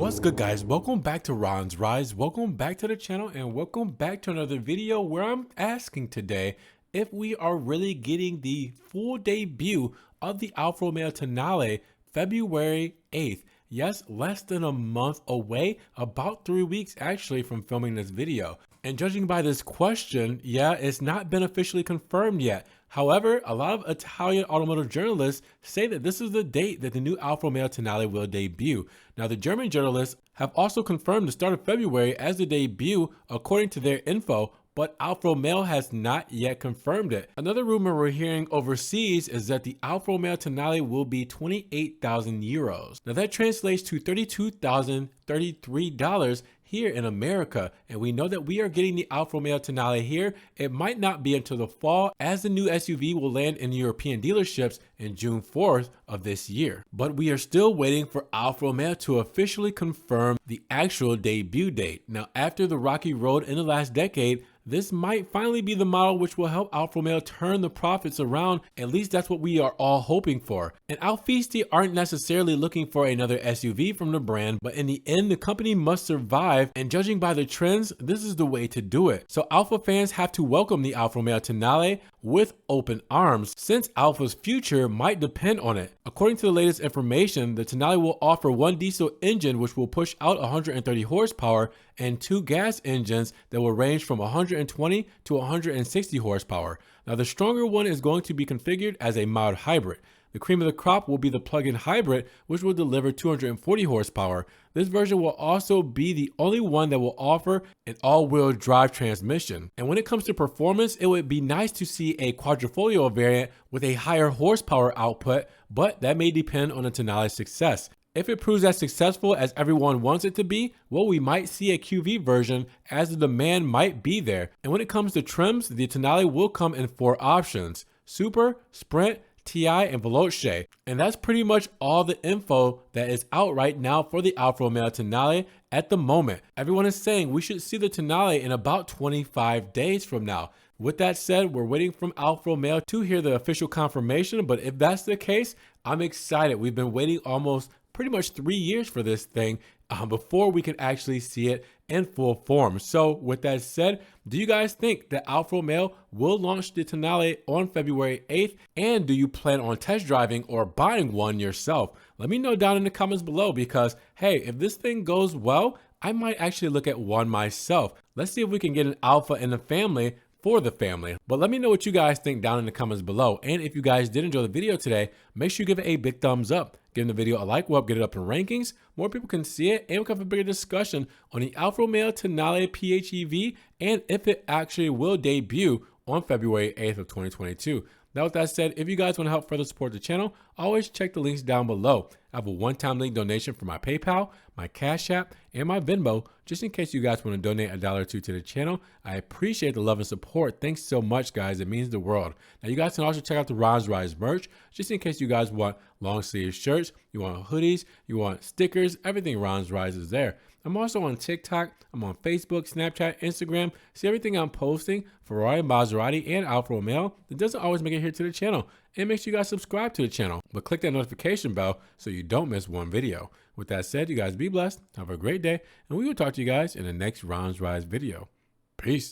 What's good, guys? Welcome back to Ron's Rise. Welcome back to the channel and welcome back to another video where I'm asking today if we are really getting the full debut of the Alfa Romeo Tonale February 8th. Yes, less than a month away, about 3 weeks actually from filming this video. And judging by this question, yeah, it's not been officially confirmed yet. However, a lot of Italian automotive journalists say that this is the date that the new Alfa Romeo Tonale will debut. Now, the German journalists have also confirmed the start of February as the debut according to their info, but Alfa Romeo has not yet confirmed it. Another rumor we're hearing overseas is that the Alfa Romeo Tonale will be 28,000 euros. Now that translates to $32,033 here in America, and we know that we are getting the Alfa Romeo Tonale here. It might not be until the fall, as the new SUV will land in European dealerships in June 4th of this year. But we are still waiting for Alfa Romeo to officially confirm the actual debut date. Now, after the rocky road in the last decade, this might finally be the model which will help Alfa Romeo turn the profits around. At least that's what we are all hoping for. And Alfisti aren't necessarily looking for another SUV from the brand, but in the end, the company must survive. And judging by the trends, this is the way to do it. So Alfa fans have to welcome the Alfa Romeo Tonale with open arms, since Alfa's future might depend on it. According to the latest information, the Tonale will offer one diesel engine which will push out 130 horsepower and two gas engines that will range from 120 to 160 horsepower. Now, the stronger one is going to be configured as a mild hybrid. The cream of the crop will be the plug-in hybrid, which will deliver 240 horsepower. This version will also be the only one that will offer an all-wheel drive transmission. And when it comes to performance, it would be nice to see a quadrifoglio variant with a higher horsepower output, but that may depend on the Tonale's success. If it proves as successful as everyone wants it to be, well, we might see a QV version, as the demand might be there. And when it comes to trims, the Tonale will come in 4 options: Super, Sprint, TI, and Veloce. And that's pretty much all the info that is out right now for the Alfa Romeo Tonale at the moment. Everyone is saying we should see the Tonale in about 25 days from now. With that said, we're waiting from Alfa Romeo to hear the official confirmation, but if that's the case, I'm excited. We've been waiting almost pretty much 3 years for this thing before we can actually see it in full form. So with that said, do you guys think that Alfa Romeo will launch the Tonale on February 8th? And do you plan on test driving or buying one yourself? Let me know down in the comments below, because hey, if this thing goes well, I might actually look at one myself. Let's see if we can get an Alfa in the family for the family. But let me know what you guys think down in the comments below. And if you guys did enjoy the video today, make sure you give it a big thumbs up. Give the video a like, we'll help get it up in rankings. More people can see it, and we'll have a bigger discussion on the Alfa Romeo Tonale PHEV and if it actually will debut on February 8th of 2022. Now, with that said, if you guys want to help further support the channel, always check the links down below. I have a one-time link donation for my PayPal, my Cash App, and my Venmo, just in case you guys want to donate $1 or $2 to the channel. I appreciate the love and support. Thanks so much, guys. It means the world. Now, you guys can also check out the Ron's Rise merch, just in case you guys want long sleeve shirts, you want hoodies, you want stickers, everything Ron's Rise is there. I'm also on TikTok, I'm on Facebook, Snapchat, Instagram. See everything I'm posting, Ferrari, Maserati, and Alfa Romeo, that doesn't always make it here to the channel. And make sure you guys subscribe to the channel, but click that notification bell so you don't miss one video. With that said, you guys be blessed, have a great day, and we will talk to you guys in the next Ron's Rise video. Peace.